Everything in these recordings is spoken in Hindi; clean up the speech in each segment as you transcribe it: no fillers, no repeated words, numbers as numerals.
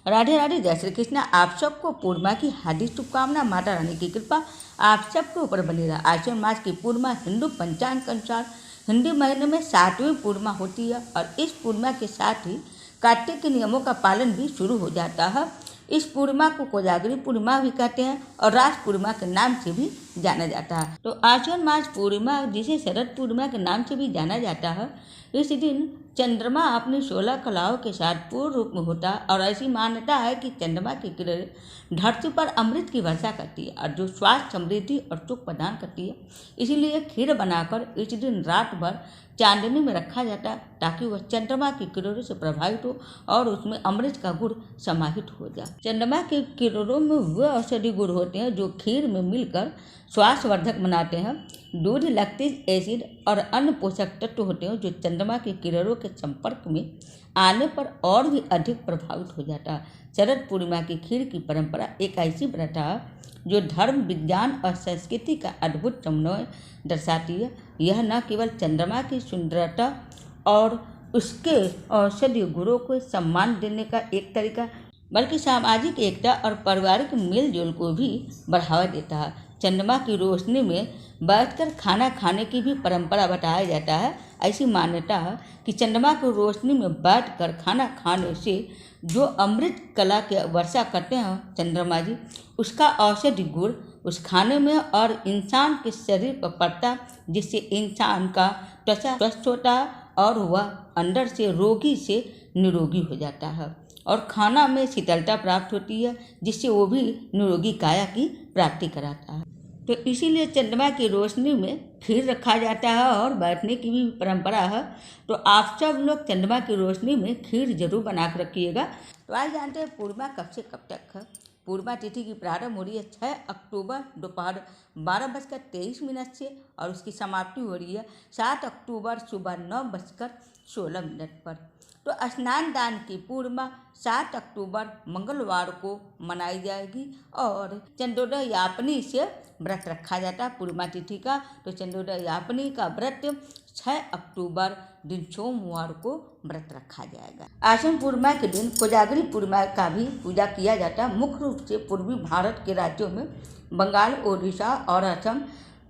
राधे राधे, जय श्री कृष्ण। आप सबको पूर्णिमा की हार्दिक शुभकामना। माता रानी की कृपा आप सबके ऊपर बनी रहा। आश्विन मास की पूर्णिमा हिंदू पंचांग के अनुसार हिंदी महीने में 7वीं पूर्णिमा होती है और इस पूर्णिमा के साथ ही कार्तिक के नियमों का पालन भी शुरू हो जाता है। इस पूर्णिमा को कोजागरी पूर्णिमा भी कहते हैं और रास पूर्णिमा के नाम से भी जाना जाता है। तो आश्विन मास पूर्णिमा, जिसे शरद पूर्णिमा के नाम से भी जाना जाता है, इस दिन चंद्रमा अपनी 16 कलाओं के साथ पूर्ण रूप में होता है और ऐसी मान्यता है कि चंद्रमा की किरण धरती पर अमृत की वर्षा करती है और जो स्वास्थ्य, समृद्धि और सुख प्रदान करती है। इसीलिए खीर बनाकर इस दिन रात भर चांदनी में रखा जाता है ताकि वह चंद्रमा की किरणों से प्रभावित हो और उसमें अमृत का गुण समाहित हो जाए। चंद्रमा के किरणों में वह औषधि गुण होते हैं जो खीर में मिलकर स्वास्थ्यवर्धक बनाते हैं। दूध, लैक्टिक एसिड और अन्य पोषक तत्व होते हैं जो चंद्रमा की किरणों के संपर्क में आने पर और भी अधिक प्रभावित हो जाता है। शरद पूर्णिमा की खीर की परंपरा एक ऐसी प्रथा है जो धर्म, विज्ञान और संस्कृति का अद्भुत समन्वय दर्शाती है। यह न केवल चंद्रमा की सुंदरता और उसके औषधीय गुणों को सम्मान देने का एक तरीका, बल्कि सामाजिक एकता और पारिवारिक मेलजोल को भी बढ़ावा देता है। चंद्रमा की रोशनी में बैठकर खाना खाने की भी परंपरा बताया जाता है। ऐसी मान्यता है कि चंद्रमा की रोशनी में बैठकर खाना खाने से जो अमृत कला के वर्षा करते हैं चंद्रमा जी, उसका औषधि गुण उस खाने में और इंसान के शरीर पर पड़ता, जिससे इंसान का त्वचा स्वस्थ होता है और वह अंदर से रोगी से निरोगी हो जाता है और खाना में शीतलता प्राप्त होती है, जिससे वो भी निरोगी काया की प्राप्ति कराता है। तो इसीलिए चंद्रमा की रोशनी में खीर रखा जाता है और बैठने की भी परंपरा है। तो आप सब लोग चंद्रमा की रोशनी में खीर जरूर बना कर रखिएगा। तो आज जानते हैं पूर्णिमा कब से कब तक है। पूर्णिमा तिथि की प्रारंभ हो रही है 6 अक्टूबर दोपहर 12:23 से और उसकी समाप्ति हो रही है 7 अक्टूबर सुबह 9:16 पर। तो स्नान दान की पूर्णिमा 7 अक्टूबर मंगलवार को मनाई जाएगी और चंद्रोदय यापनी से व्रत रखा जाता है पूर्णिमा तिथि का। तो चंद्रोदय यापनी का व्रत 6 अक्टूबर दिन सोमवार को व्रत रखा जाएगा। आश्विन पूर्णिमा के दिन कोजागरी पूर्णिमा का भी पूजा किया जाता है। मुख्य रूप से पूर्वी भारत के राज्यों में बंगाल, ओडिशा और असम,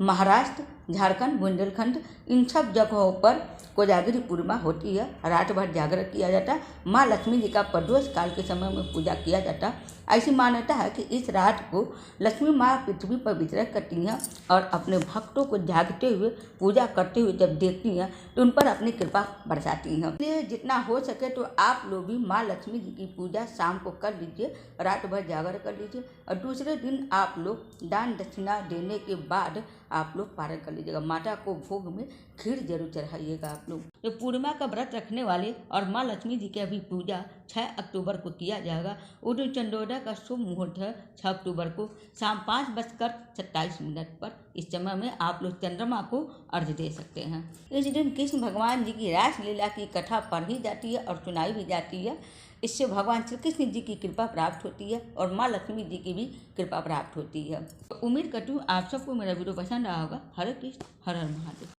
महाराष्ट्र, झारखंड, बुंदेलखंड, इन सब जगहों पर कोजागरी पूर्णिमा होती है। रात भर जागरण किया जाता है। माँ लक्ष्मी जी का प्रदोष काल के समय में पूजा किया जाता है। ऐसी मान्यता है कि इस रात को लक्ष्मी माँ पृथ्वी पर विचरण करती हैं और अपने भक्तों को जागते हुए पूजा करते हुए जब देखती हैं तो उन पर अपनी कृपा बरसाती हैं। इसलिए जितना हो सके तो आप लोग भी माँ लक्ष्मी जी की पूजा शाम को कर लीजिए, रात भर जागरण कर लीजिए और दूसरे दिन आप लोग दान दक्षिणा देने के बाद आप लोग पारण कर लीजिएगा। माता को भोग में खीर जरूर चढ़ाइएगा आप लोग। तो पूर्णिमा का व्रत रखने वाले और माँ लक्ष्मी जी की अभी पूजा 6 अक्टूबर को किया जाएगा। उस दिन चंद्रोदय का शुभ मुहूर्त है 6 अक्टूबर को शाम 5:27 पर। इस समय में आप लोग चंद्रमा को अर्घ्य दे सकते हैं। इस दिन कृष्ण भगवान जी की रास लीला की कथा पढ़ी जाती है और सुनाई भी जाती है। इससे भगवान श्री कृष्ण जी की कृपा प्राप्त होती है और माँ लक्ष्मी जी की भी कृपा प्राप्त होती है। तो उम्मीद करती हूँ आप सबको मेरा वीडियो पसंद आया होगा। हरे कृष्ण, हर हर महादेव।